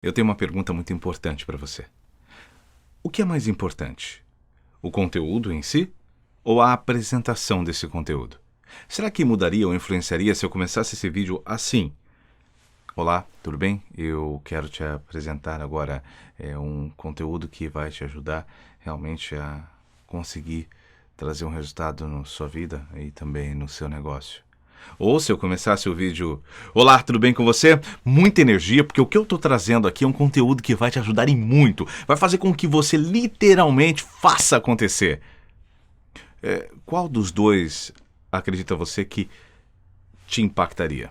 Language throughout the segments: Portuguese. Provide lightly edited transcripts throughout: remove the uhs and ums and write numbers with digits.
Eu tenho uma pergunta muito importante para você. O que é mais importante? O conteúdo em si ou a apresentação desse conteúdo? Será que mudaria ou influenciaria se eu começasse esse vídeo assim? Olá, tudo bem? Eu quero te apresentar agora um conteúdo que vai te ajudar realmente a conseguir trazer um resultado na sua vida e também no seu negócio. Ou se eu começasse o vídeo: olá, tudo bem com você? Muita energia, porque o que eu estou trazendo aqui é um conteúdo que vai te ajudar em muito. Vai fazer com que você literalmente faça acontecer. Qual dos dois acredita você que te impactaria?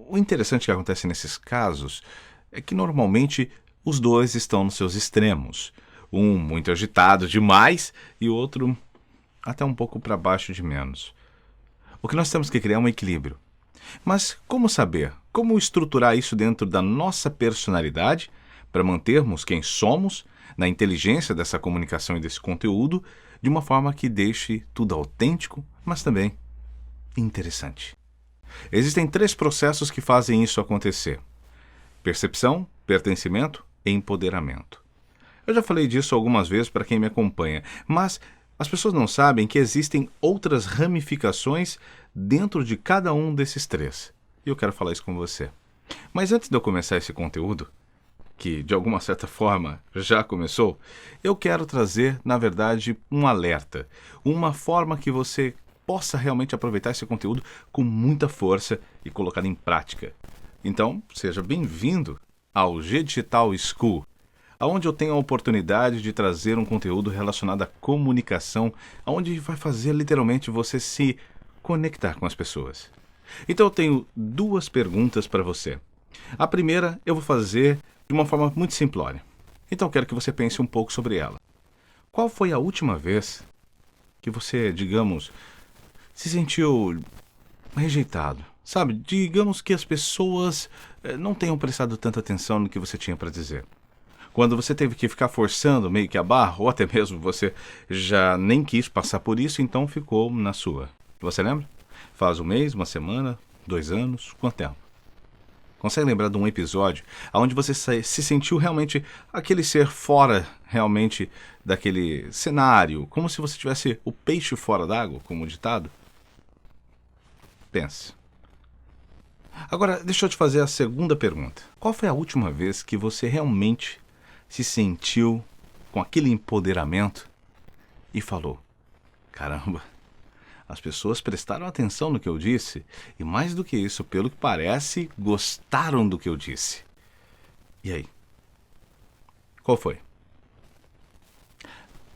O interessante que acontece nesses casos é que normalmente os dois estão nos seus extremos. Um muito agitado demais e o outro até um pouco para baixo de menos. O que nós temos que criar é um equilíbrio. Mas como saber? Como estruturar isso dentro da nossa personalidade para mantermos quem somos, na inteligência dessa comunicação e desse conteúdo, de uma forma que deixe tudo autêntico, mas também interessante. Existem 3 processos que fazem isso acontecer: percepção, pertencimento e empoderamento. Eu já falei disso algumas vezes para quem me acompanha, mas as pessoas não sabem que existem outras ramificações dentro de cada um desses 3. E eu quero falar isso com você. Mas antes de eu começar esse conteúdo, que de alguma certa forma já começou, eu quero trazer, na verdade, um alerta. Uma forma que você possa realmente aproveitar esse conteúdo com muita força e colocar em prática. Então, seja bem-vindo ao G Digital School, onde eu tenho a oportunidade de trazer um conteúdo relacionado à comunicação, onde vai fazer literalmente você se conectar com as pessoas. Então eu tenho 2 perguntas para você. A primeira eu vou fazer de uma forma muito simplória. Então eu quero que você pense um pouco sobre ela. Qual foi a última vez que você, digamos, se sentiu rejeitado? Sabe, digamos que as pessoas não tenham prestado tanta atenção no que você tinha para dizer. Quando você teve que ficar forçando meio que a barra, ou até mesmo você já nem quis passar por isso, então ficou na sua. Você lembra? Faz um mês, uma semana, 2 anos, quanto tempo? Consegue lembrar de um episódio onde você se sentiu realmente aquele ser fora realmente daquele cenário, como se você tivesse o peixe fora d'água, como ditado? Pense. Agora, deixa eu te fazer a segunda pergunta. Qual foi a última vez que você realmente se sentiu com aquele empoderamento e falou: caramba, as pessoas prestaram atenção no que eu disse e, mais do que isso, pelo que parece, gostaram do que eu disse. E aí? Qual foi?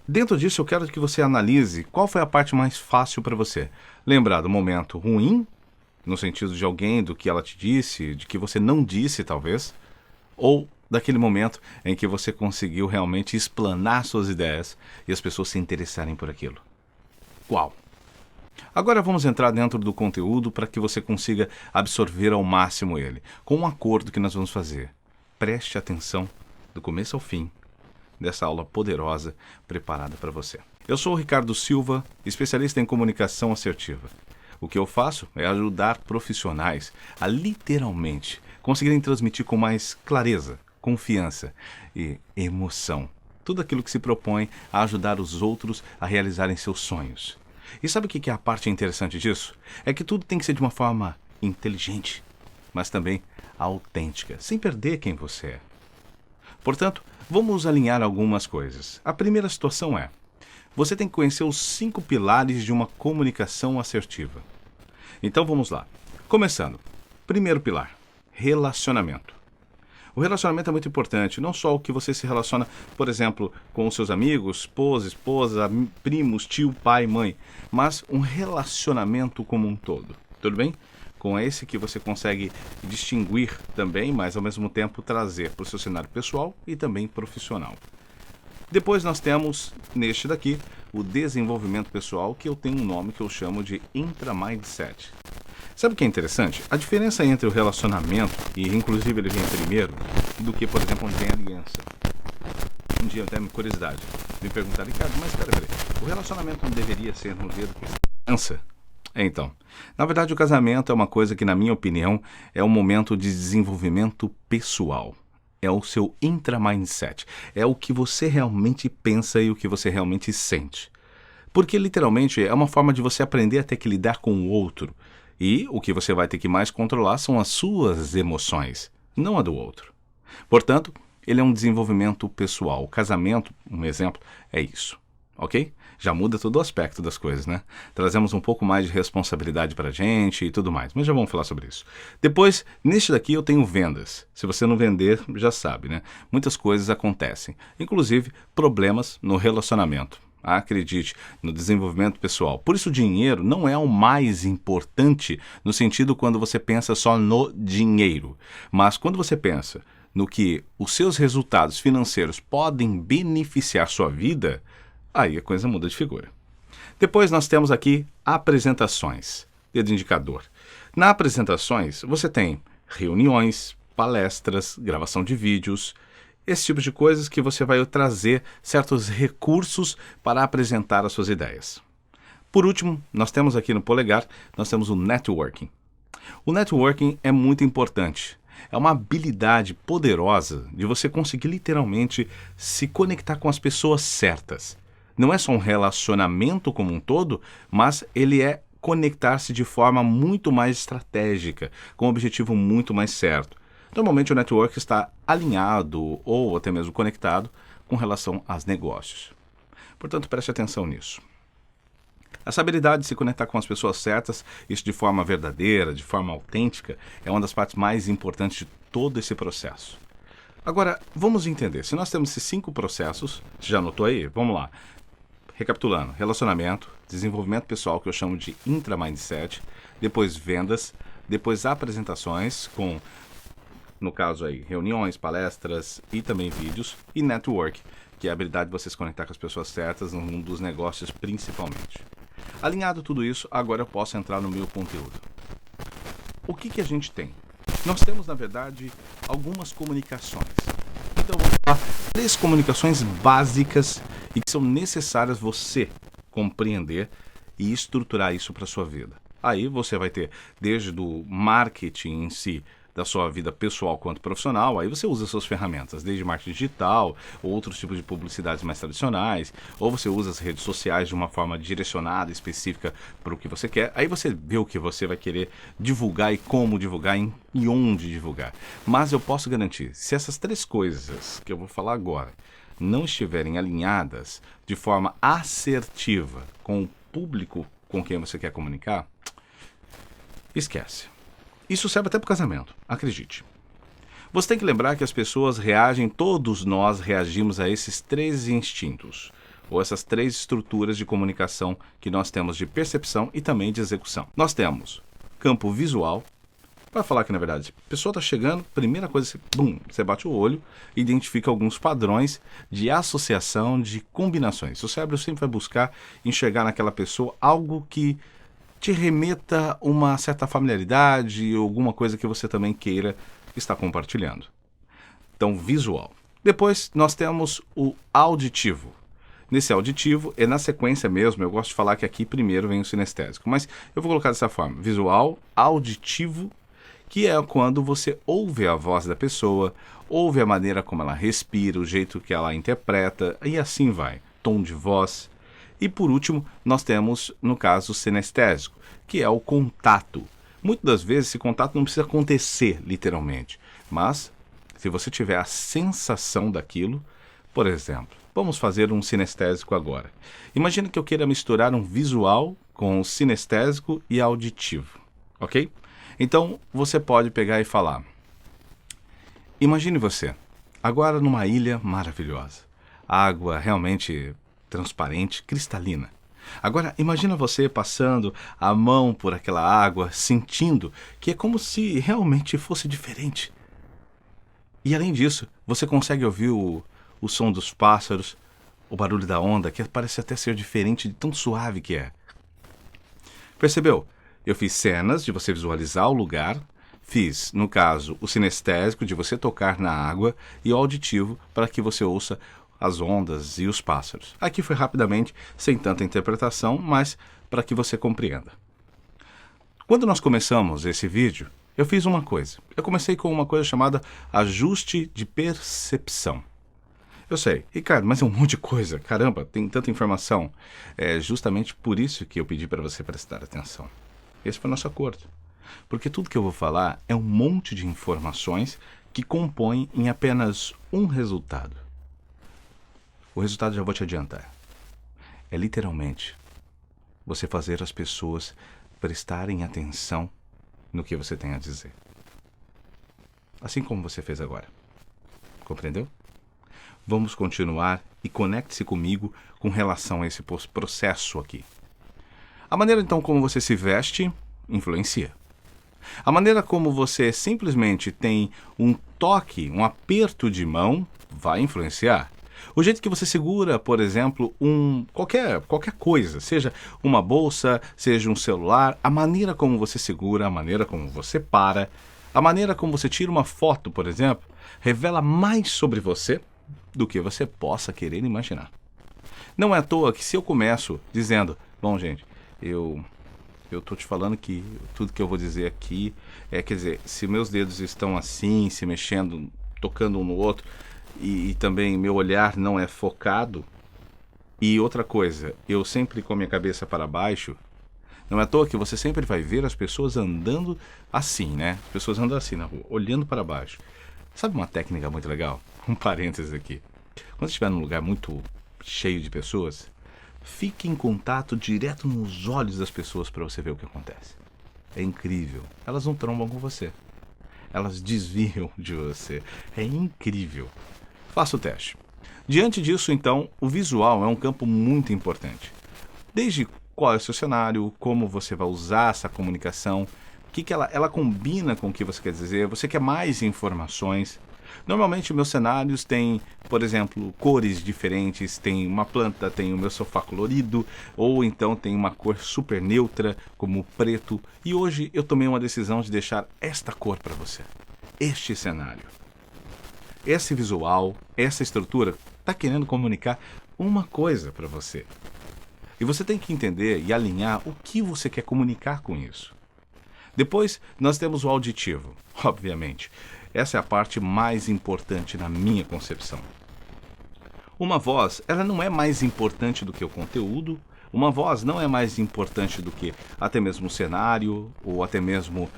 Dentro disso, eu quero que você analise qual foi a parte mais fácil para você. Lembrar do momento ruim, no sentido de alguém, do que ela te disse, de que você não disse, talvez, ou daquele momento em que você conseguiu realmente explanar suas ideias e as pessoas se interessarem por aquilo. Qual? Agora vamos entrar dentro do conteúdo para que você consiga absorver ao máximo ele, com um acordo que nós vamos fazer. Preste atenção do começo ao fim dessa aula poderosa preparada para você. Eu sou o Ricardo Silva, especialista em comunicação assertiva. O que eu faço é ajudar profissionais a literalmente conseguirem transmitir com mais clareza, confiança e emoção tudo aquilo que se propõe a ajudar os outros a realizarem seus sonhos. E sabe o que é a parte interessante disso? É que tudo tem que ser de uma forma inteligente, mas também autêntica, sem perder quem você é. Portanto, vamos alinhar algumas coisas. A primeira situação é: você tem que conhecer os 5 pilares de uma comunicação assertiva. Então vamos lá. Começando. Primeiro pilar: relacionamento. O relacionamento é muito importante, não só o que você se relaciona, por exemplo, com os seus amigos, esposa, primos, tio, pai, mãe, mas um relacionamento como um todo. Tudo bem? Com esse que você consegue distinguir também, mas ao mesmo tempo trazer para o seu cenário pessoal e também profissional. Depois nós temos, neste daqui, o desenvolvimento pessoal, que eu tenho um nome que eu chamo de Intra-Mindset. Sabe o que é interessante? A diferença entre o relacionamento, e inclusive ele vem primeiro, do que, por exemplo, onde vem a aliança. Um dia eu tenho curiosidade. Me perguntaram: Ricardo, mas peraí, o relacionamento não deveria ser no dedo que aliança? Então, na verdade o casamento é uma coisa que, na minha opinião, é um momento de desenvolvimento pessoal. é o seu intra-mindset. É o que você realmente pensa e o que você realmente sente. Porque, literalmente, é uma forma de você aprender a ter que lidar com o outro. E o que você vai ter que mais controlar são as suas emoções, não a do outro. Portanto, ele é um desenvolvimento pessoal. O casamento, um exemplo, é isso. Ok? Já muda todo o aspecto das coisas, né? Trazemos um pouco mais de responsabilidade pra gente e tudo mais, mas já vamos falar sobre isso. Depois, neste daqui eu tenho vendas. Se você não vender, já sabe, né? Muitas coisas acontecem, inclusive problemas no relacionamento. Acredite, no desenvolvimento pessoal. Por isso o dinheiro não é o mais importante no sentido quando você pensa só no dinheiro, mas quando você pensa no que os seus resultados financeiros podem beneficiar sua vida, aí a coisa muda de figura. Depois nós temos aqui apresentações, dedo indicador. Na apresentações você tem reuniões, palestras, gravação de vídeos, esse tipo de coisas que você vai trazer certos recursos para apresentar as suas ideias. Por último, nós temos aqui no polegar, nós temos o networking. O networking é muito importante. É uma habilidade poderosa de você conseguir literalmente se conectar com as pessoas certas. Não é só um relacionamento como um todo, mas ele é conectar-se de forma muito mais estratégica, com um objetivo muito mais certo. Normalmente o network está alinhado ou até mesmo conectado com relação aos negócios. Portanto, preste atenção nisso. Essa habilidade de se conectar com as pessoas certas, isso de forma verdadeira, de forma autêntica, é uma das partes mais importantes de todo esse processo. Agora, vamos entender. Se nós temos esses 5 processos, você já anotou aí? Vamos lá. Recapitulando, relacionamento, desenvolvimento pessoal, que eu chamo de intra-mindset, depois vendas, depois apresentações com, no caso aí, reuniões, palestras e também vídeos, e network, que é a habilidade de você se conectar com as pessoas certas no mundo dos negócios principalmente. Alinhado tudo isso, agora eu posso entrar no meu conteúdo. O que a gente tem? Nós temos, na verdade, algumas comunicações. Então, vamos falar 3 comunicações básicas e que são necessárias você compreender e estruturar isso para a sua vida. Aí você vai ter desde do marketing em si, da sua vida pessoal quanto profissional, aí você usa suas ferramentas, desde marketing digital, outros tipos de publicidades mais tradicionais, ou você usa as redes sociais de uma forma direcionada, específica para o que você quer, aí você vê o que você vai querer divulgar e como divulgar e onde divulgar. Mas eu posso garantir, se essas 3 coisas que eu vou falar agora não estiverem alinhadas de forma assertiva com o público com quem você quer comunicar, esquece. Isso serve até para o casamento, acredite. Você tem que lembrar que as pessoas reagem, todos nós reagimos a esses 3 instintos, ou essas 3 estruturas de comunicação que nós temos de percepção e também de execução. Nós temos campo visual, para falar que na verdade a pessoa está chegando, primeira coisa, você bate o olho e identifica alguns padrões de associação, de combinações. O cérebro sempre vai buscar enxergar naquela pessoa algo que te remeta uma certa familiaridade ou alguma coisa que você também queira estar compartilhando. Então, visual. Depois, nós temos o auditivo. Nesse auditivo, é na sequência mesmo, eu gosto de falar que aqui primeiro vem o sinestésico, mas eu vou colocar dessa forma. Visual, auditivo, que é quando você ouve a voz da pessoa, ouve a maneira como ela respira, o jeito que ela interpreta, e assim vai. Tom de voz. E por último, nós temos, no caso, o sinestésico, que é o contato. Muitas das vezes esse contato não precisa acontecer literalmente, mas se você tiver a sensação daquilo, por exemplo, vamos fazer um sinestésico agora. Imagina que eu queira misturar um visual com sinestésico e auditivo, ok? Então você pode pegar e falar, imagine você, agora numa ilha maravilhosa, água realmente transparente, cristalina. Agora, imagina você passando a mão por aquela água, sentindo que é como se realmente fosse diferente. E além disso, você consegue ouvir o som dos pássaros, o barulho da onda, que parece até ser diferente de tão suave que é. Percebeu? Eu fiz cenas de você visualizar o lugar, fiz, no caso, o sinestésico de você tocar na água e o auditivo para que você ouça as ondas e os pássaros. Aqui foi rapidamente, sem tanta interpretação, mas para que você compreenda. Quando nós começamos esse vídeo, Eu fiz uma coisa. Eu comecei com uma coisa chamada ajuste de percepção. Eu sei, Ricardo, mas é um monte de coisa. Caramba, tem tanta informação. É justamente por isso que eu pedi para você prestar atenção. Esse foi o nosso acordo. Porque tudo que eu vou falar é um monte de informações que compõem em apenas um resultado. O resultado já vou te adiantar. É literalmente você fazer as pessoas prestarem atenção no que você tem a dizer. Assim como você fez agora. Compreendeu? Vamos continuar e conecte-se comigo com relação a esse processo aqui. A maneira então como você se veste influencia. A maneira como você simplesmente tem um toque, um aperto de mão, vai influenciar. O jeito que você segura, por exemplo, qualquer coisa, seja uma bolsa, seja um celular, a maneira como você segura, a maneira como você para, a maneira como você tira uma foto, por exemplo, revela mais sobre você do que você possa querer imaginar. Não é à toa que se eu começo dizendo, bom gente, eu tô te falando que tudo que eu vou dizer aqui quer dizer, se meus dedos estão assim, se mexendo, tocando um no outro, e também meu olhar não é focado, e outra coisa, eu sempre com a minha cabeça para baixo, não é à toa que você sempre vai ver as pessoas andando assim, né? As pessoas andam assim na rua, olhando para baixo. Sabe uma técnica muito legal? Um parênteses aqui. Quando estiver num lugar muito cheio de pessoas, fique em contato direto nos olhos das pessoas para você ver o que acontece. É incrível. Elas não trombam com você. Elas desviam de você. É incrível. Faça o teste. Diante disso, então, o visual é um campo muito importante. Desde qual é o seu cenário, como você vai usar essa comunicação, o que ela combina com o que você quer dizer, você quer mais informações. Normalmente meus cenários têm, por exemplo, cores diferentes, tem uma planta, tem o meu sofá colorido, ou então tem uma cor super neutra, como o preto, e hoje eu tomei uma decisão de deixar esta cor para você, este cenário. Esse visual, essa estrutura, está querendo comunicar uma coisa para você. E você tem que entender e alinhar o que você quer comunicar com isso. Depois, nós temos o auditivo, obviamente. Essa é a parte mais importante na minha concepção. Uma voz, ela não é mais importante do que o conteúdo, uma voz não é mais importante do que até mesmo o cenário, ou até mesmo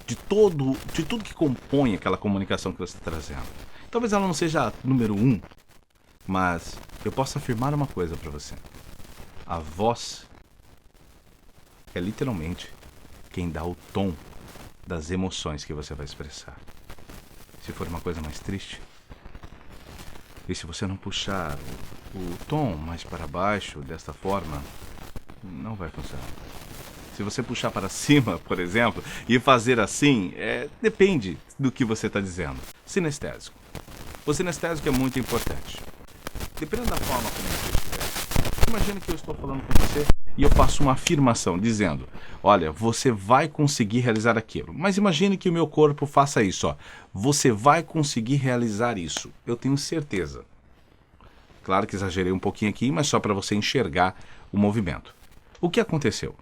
de tudo que compõe aquela comunicação que você está trazendo. Talvez ela não seja número 1, mas eu posso afirmar uma coisa para você. A voz é literalmente quem dá o tom das emoções que você vai expressar. Se for uma coisa mais triste, e se você não puxar o tom mais para baixo desta forma, não vai funcionar. Se você puxar para cima, por exemplo, e fazer assim, depende do que você está dizendo. Sinestésico. O sinestésico é muito importante. Dependendo da forma como você estiver. Imagina que eu estou falando com você e eu faço uma afirmação dizendo, olha, você vai conseguir realizar aquilo. Mas imagine que o meu corpo faça isso, ó. Você vai conseguir realizar isso. Eu tenho certeza. Claro que exagerei um pouquinho aqui, mas só para você enxergar o movimento. O que aconteceu?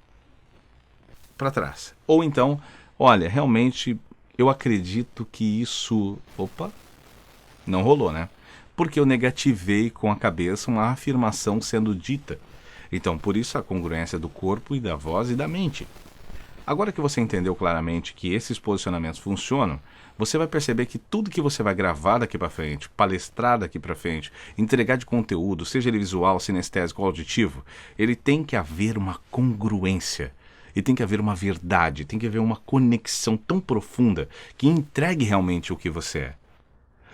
Para trás. Ou então, olha, realmente eu acredito que isso... Opa, não rolou, né? Porque eu negativei com a cabeça uma afirmação sendo dita. Então, por isso a congruência do corpo e da voz e da mente. Agora que você entendeu claramente que esses posicionamentos funcionam, você vai perceber que tudo que você vai gravar daqui para frente, palestrar daqui para frente, entregar de conteúdo, seja ele visual, sinestésico ou auditivo, ele tem que haver uma congruência. E tem que haver uma verdade, tem que haver uma conexão tão profunda que entregue realmente o que você é.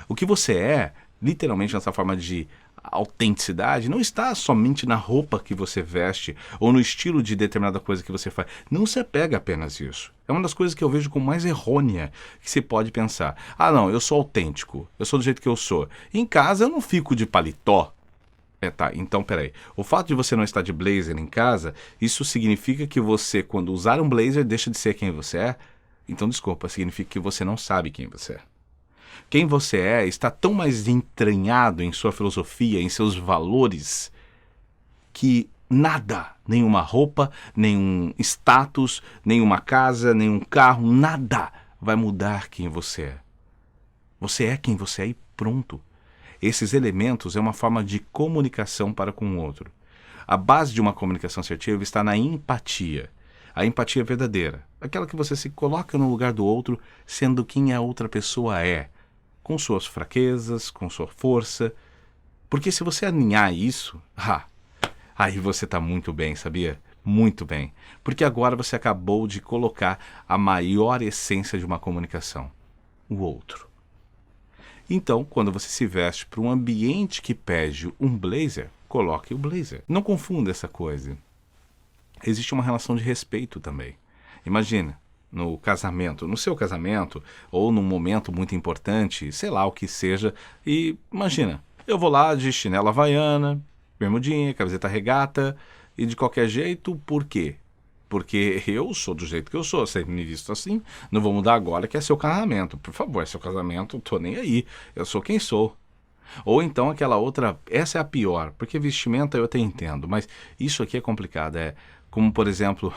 O que você é, literalmente nessa forma de autenticidade, não está somente na roupa que você veste ou no estilo de determinada coisa que você faz. Não se apega apenas a isso. É uma das coisas que eu vejo como mais errônea que se pode pensar. Ah, não, eu sou autêntico, eu sou do jeito que eu sou. Em casa eu não fico de paletó. Tá, então peraí. O fato de você não estar de blazer em casa, isso significa que você, quando usar um blazer, deixa de ser quem você é? Então, desculpa, significa que você não sabe quem você é. Quem você é está tão mais entranhado em sua filosofia, em seus valores, que nada, nenhuma roupa, nenhum status, nenhuma casa, nenhum carro, nada vai mudar quem você é. Você é quem você é e pronto. Esses elementos é uma forma de comunicação para com o outro. A base de uma comunicação assertiva está na empatia. A empatia verdadeira, aquela que você se coloca no lugar do outro, sendo quem a outra pessoa é, com suas fraquezas, com sua força. Porque se você alinhar isso, aí você está muito bem, sabia? Muito bem. Porque agora você acabou de colocar a maior essência de uma comunicação, o outro. Então, quando você se veste para um ambiente que pede um blazer, coloque o blazer. Não confunda essa coisa. Existe uma relação de respeito também. Imagina, no casamento, no seu casamento, ou num momento muito importante, sei lá o que seja, e imagina, eu vou lá de chinela havaiana, bermudinha, camiseta regata, e de qualquer jeito, por quê? Porque eu sou do jeito que eu sou, sempre me visto assim, não vou mudar agora que é seu casamento. Por favor, é seu casamento, eu tô nem aí, eu sou quem sou. Ou então aquela outra, essa é a pior, porque vestimenta eu até entendo, mas isso aqui é complicado, como por exemplo,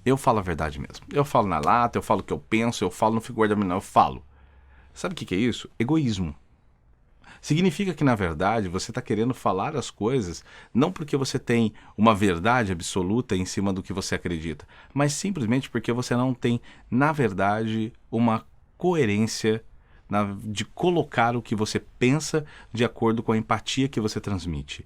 eu falo a verdade mesmo. Eu falo na lata, eu falo o que eu penso, eu falo, não fico guardando, não, eu falo. Sabe o que é isso? Egoísmo. Significa que, na verdade, você está querendo falar as coisas não porque você tem uma verdade absoluta em cima do que você acredita, mas simplesmente porque você não tem, na verdade, uma coerência de colocar o que você pensa de acordo com a empatia que você transmite.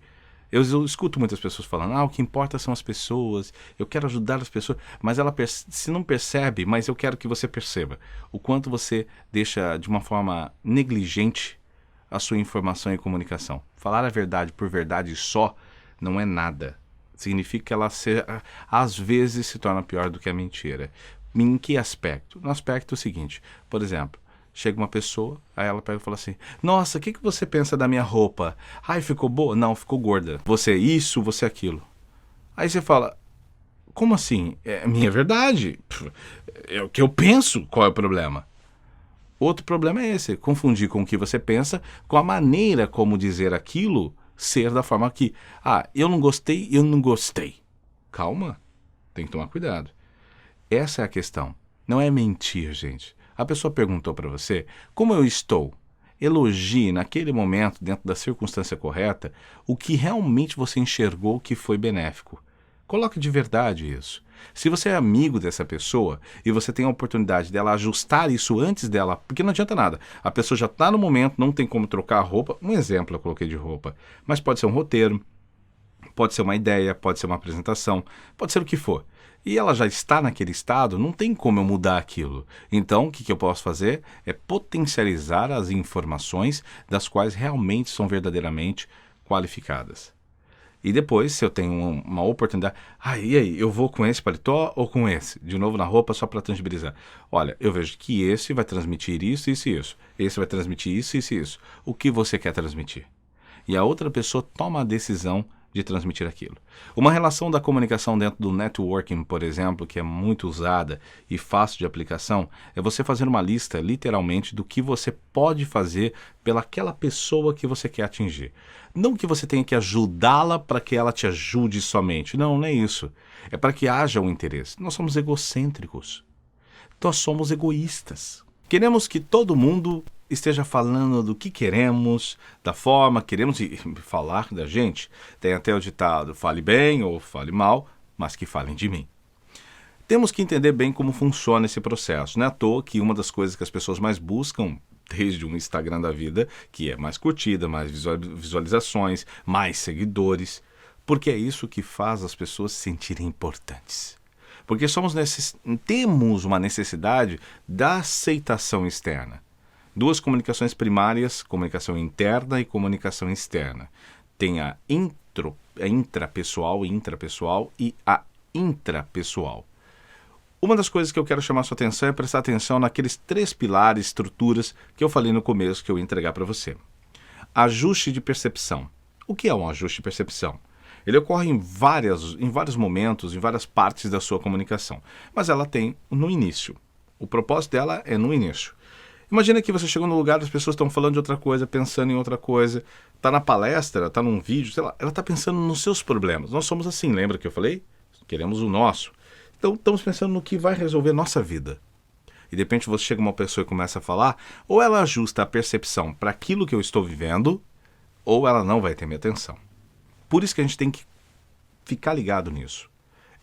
Eu escuto muitas pessoas falando, o que importa são as pessoas, eu quero ajudar as pessoas, mas ela se não percebe, mas eu quero que você perceba o quanto você deixa de uma forma negligente a sua informação e comunicação. Falar a verdade por verdade só não é nada. Significa que ela, às vezes, se torna pior do que a mentira. Em que aspecto? No aspecto seguinte, por exemplo, chega uma pessoa, aí ela pega e fala assim, nossa, o que você pensa da minha roupa? Ai, ficou boa? Não, ficou gorda. Você é isso, você é aquilo. Aí você fala, como assim? É minha verdade. É o que eu penso, qual é o problema? Outro problema é esse, confundir com o que você pensa com a maneira como dizer aquilo ser da forma que, eu não gostei, eu não gostei. Calma, tem que tomar cuidado. Essa é a questão. Não é mentir, gente. A pessoa perguntou para você, como eu estou? Elogie naquele momento, dentro da circunstância correta, o que realmente você enxergou que foi benéfico. Coloque de verdade isso. Se você é amigo dessa pessoa e você tem a oportunidade dela ajustar isso antes dela, porque não adianta nada, a pessoa já está no momento, não tem como trocar a roupa, um exemplo eu coloquei de roupa, mas pode ser um roteiro, pode ser uma ideia, pode ser uma apresentação, pode ser o que for. E ela já está naquele estado, não tem como eu mudar aquilo. Então, o que eu posso fazer é potencializar as informações das quais realmente são verdadeiramente qualificadas. E depois, se eu tenho uma oportunidade, e aí, eu vou com esse paletó ou com esse? De novo na roupa, só para tangibilizar. Olha, eu vejo que esse vai transmitir isso, isso e isso. Esse vai transmitir isso, isso e isso. O que você quer transmitir? E a outra pessoa toma a decisão de transmitir aquilo. Uma relação da comunicação dentro do networking, por exemplo, que é muito usada e fácil de aplicação, é você fazer uma lista, literalmente, do que você pode fazer pelaquela pessoa que você quer atingir. Não que você tenha que ajudá-la para que ela te ajude somente. Não, não é isso. É para que haja um interesse. Nós somos egocêntricos. Nós somos egoístas. Queremos que todo mundo esteja falando do que queremos, da forma que queremos falar da gente. Tem até o ditado, fale bem ou fale mal, mas que falem de mim. Temos que entender bem como funciona esse processo. Não é à toa que uma das coisas que as pessoas mais buscam, desde um Instagram da vida, que é mais curtida, mais visualizações, mais seguidores, porque é isso que faz as pessoas se sentirem importantes. Porque temos uma necessidade da aceitação externa. Duas comunicações primárias, comunicação interna e comunicação externa. Tem a intrapessoal e a intrapessoal. Uma das coisas que eu quero chamar sua atenção é prestar atenção naqueles 3 pilares, estruturas que eu falei no começo que eu ia entregar para você. Ajuste de percepção. O que é um ajuste de percepção? Ele ocorre em vários momentos, em várias partes da sua comunicação, mas ela tem no início. O propósito dela é no início. Imagina que você chegou no lugar, as pessoas estão falando de outra coisa, pensando em outra coisa, está na palestra, está num vídeo, sei lá, ela está pensando nos seus problemas. Nós somos assim, lembra que eu falei? Queremos o nosso. Então, estamos pensando no que vai resolver nossa vida. e de repente você chega uma pessoa e começa a falar, ou ela ajusta a percepção para aquilo que eu estou vivendo, ou ela não vai ter minha atenção. Por isso que a gente tem que ficar ligado nisso.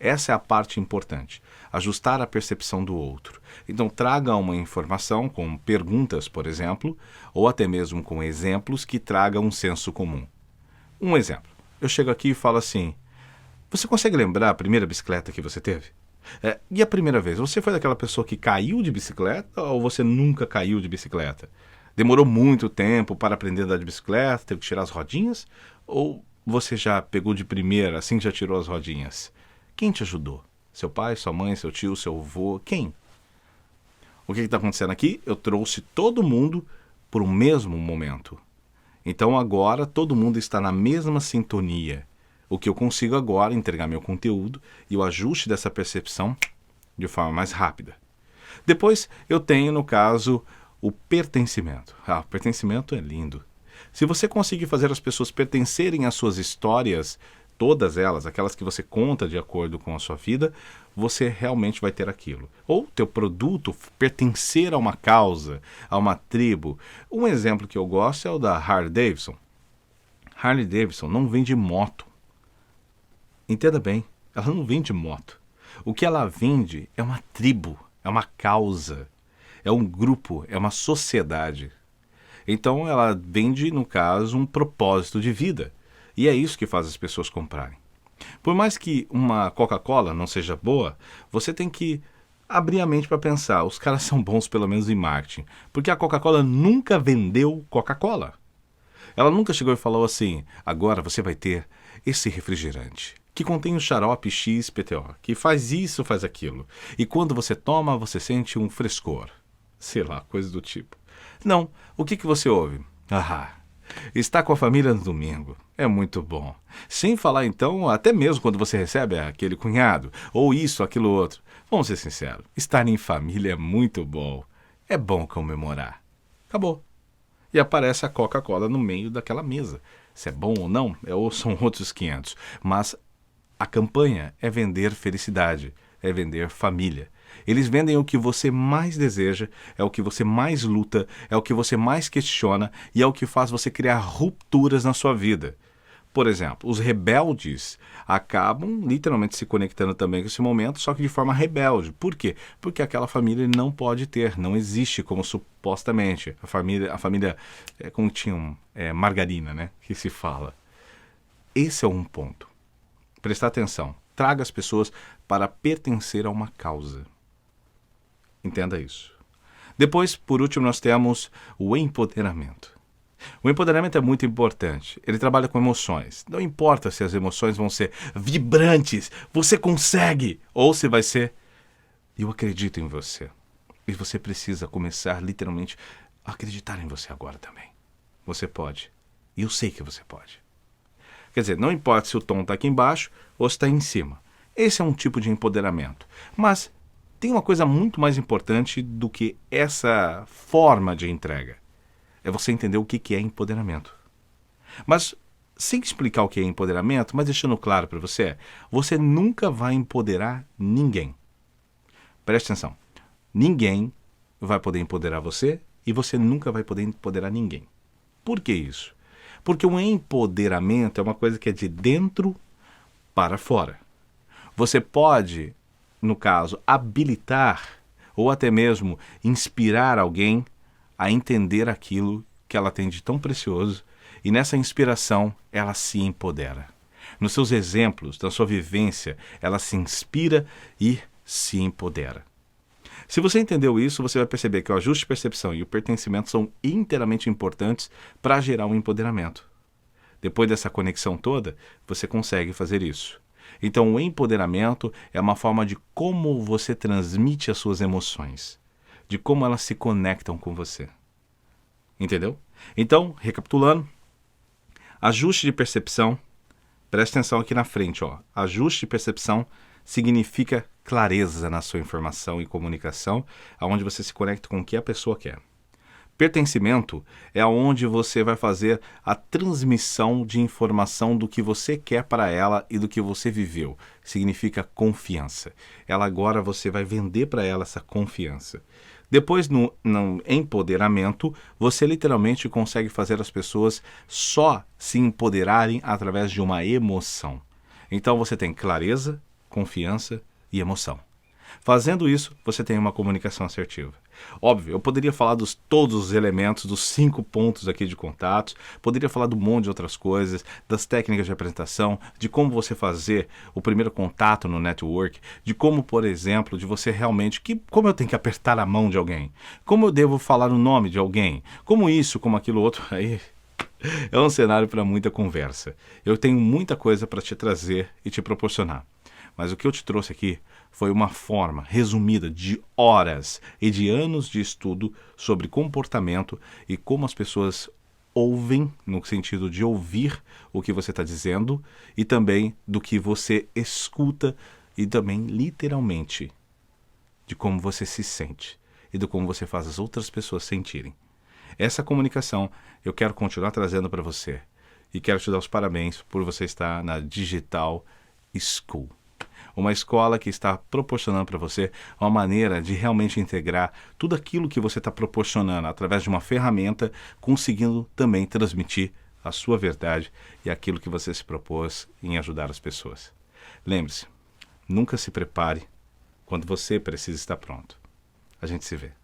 Essa é a parte importante, ajustar a percepção do outro. Então traga uma informação com perguntas, por exemplo, ou até mesmo com exemplos que tragam um senso comum. Um exemplo, eu chego aqui e falo assim, você consegue lembrar a primeira bicicleta que você teve? E a primeira vez, você foi daquela pessoa que caiu de bicicleta ou você nunca caiu de bicicleta? Demorou muito tempo para aprender a andar de bicicleta, teve que tirar as rodinhas? Ou você já pegou de primeira, assim que já tirou as rodinhas? Quem te ajudou? Seu pai, sua mãe, seu tio, seu avô? Quem? O que está acontecendo aqui? Eu trouxe todo mundo para o mesmo momento. Então agora todo mundo está na mesma sintonia. O que eu consigo agora é entregar meu conteúdo e o ajuste dessa percepção de forma mais rápida. Depois eu tenho, no caso, o pertencimento. O pertencimento é lindo. Se você conseguir fazer as pessoas pertencerem às suas histórias, todas elas, aquelas que você conta de acordo com a sua vida, você realmente vai ter aquilo. Ou teu produto pertencer a uma causa, a uma tribo. Um exemplo que eu gosto é o da Harley Davidson. Harley Davidson não vende moto. Entenda bem, ela não vende moto. O que ela vende é uma tribo, é uma causa, é um grupo, é uma sociedade. Então ela vende, no caso, um propósito de vida. E é isso que faz as pessoas comprarem. Por mais que uma Coca-Cola não seja boa, você tem que abrir a mente para pensar, os caras são bons pelo menos em marketing, porque a Coca-Cola nunca vendeu Coca-Cola. Ela nunca chegou e falou assim, agora você vai ter esse refrigerante, que contém o xarope XPTO, que faz isso, faz aquilo. E quando você toma, você sente um frescor. Sei lá, coisa do tipo. Não, o que você ouve? Está com a família no domingo. É muito bom. Sem falar então, até mesmo quando você recebe aquele cunhado, ou isso, aquilo outro. Vamos ser sinceros, estar em família é muito bom. É bom comemorar. Acabou. E aparece a Coca-Cola no meio daquela mesa. Se é bom ou não, são outros 500. Mas a campanha é vender felicidade, é vender família. Eles vendem o que você mais deseja, é o que você mais luta, é o que você mais questiona e é o que faz você criar rupturas na sua vida. Por exemplo, os rebeldes acabam literalmente se conectando também com esse momento, só que de forma rebelde. Por quê? Porque aquela família não pode ter, não existe como supostamente. A família é como tinha margarina, né? Que se fala. Esse é um ponto. Prestar atenção. Traga as pessoas para pertencer a uma causa. Entenda isso. Depois, por último, nós temos o empoderamento. O empoderamento é muito importante. Ele trabalha com emoções. Não importa se as emoções vão ser vibrantes, você consegue, ou se vai ser, eu acredito em você. E você precisa começar literalmente a acreditar em você agora também. Você pode. E eu sei que você pode. Quer dizer, não importa se o tom está aqui embaixo ou se está em cima. Esse é um tipo de empoderamento. Mas tem uma coisa muito mais importante do que essa forma de entrega. É você entender o que é empoderamento. Mas, sem explicar o que é empoderamento, mas deixando claro para você, você nunca vai empoderar ninguém. Preste atenção. Ninguém vai poder empoderar você e você nunca vai poder empoderar ninguém. Por que isso? Porque o empoderamento é uma coisa que é de dentro para fora. Você pode, no caso, habilitar ou até mesmo inspirar alguém a entender aquilo que ela tem de tão precioso e nessa inspiração ela se empodera. Nos seus exemplos, na sua vivência, ela se inspira e se empodera. Se você entendeu isso, você vai perceber que o ajuste de percepção e o pertencimento são inteiramente importantes para gerar um empoderamento. Depois dessa conexão toda, você consegue fazer isso. Então, o empoderamento é uma forma de como você transmite as suas emoções, de como elas se conectam com você. Entendeu? Então, recapitulando, ajuste de percepção, preste atenção aqui na frente, ó. Ajuste de percepção significa clareza na sua informação e comunicação, aonde você se conecta com o que a pessoa quer. Pertencimento é onde você vai fazer a transmissão de informação do que você quer para ela e do que você viveu. Significa confiança. Ela agora você vai vender para ela essa confiança. Depois, no empoderamento, você literalmente consegue fazer as pessoas só se empoderarem através de uma emoção. Então você tem clareza, confiança e emoção. Fazendo isso, você tem uma comunicação assertiva. Óbvio, eu poderia falar dos todos os elementos, dos 5 pontos aqui de contatos, poderia falar de um monte de outras coisas, das técnicas de apresentação, de como você fazer o primeiro contato no network, de como, por exemplo, de você realmente, como eu tenho que apertar a mão de alguém, como eu devo falar o nome de alguém, como isso, como aquilo outro, aí é um cenário para muita conversa. Eu tenho muita coisa para te trazer e te proporcionar. Mas o que eu te trouxe aqui foi uma forma resumida de horas e de anos de estudo sobre comportamento e como as pessoas ouvem, no sentido de ouvir o que você está dizendo, e também do que você escuta, e também literalmente de como você se sente e de como você faz as outras pessoas sentirem. Essa comunicação eu quero continuar trazendo para você e quero te dar os parabéns por você estar na Digital School. Uma escola que está proporcionando para você uma maneira de realmente integrar tudo aquilo que você está proporcionando através de uma ferramenta, conseguindo também transmitir a sua verdade e aquilo que você se propôs em ajudar as pessoas. Lembre-se, nunca se prepare quando você precisa estar pronto. A gente se vê.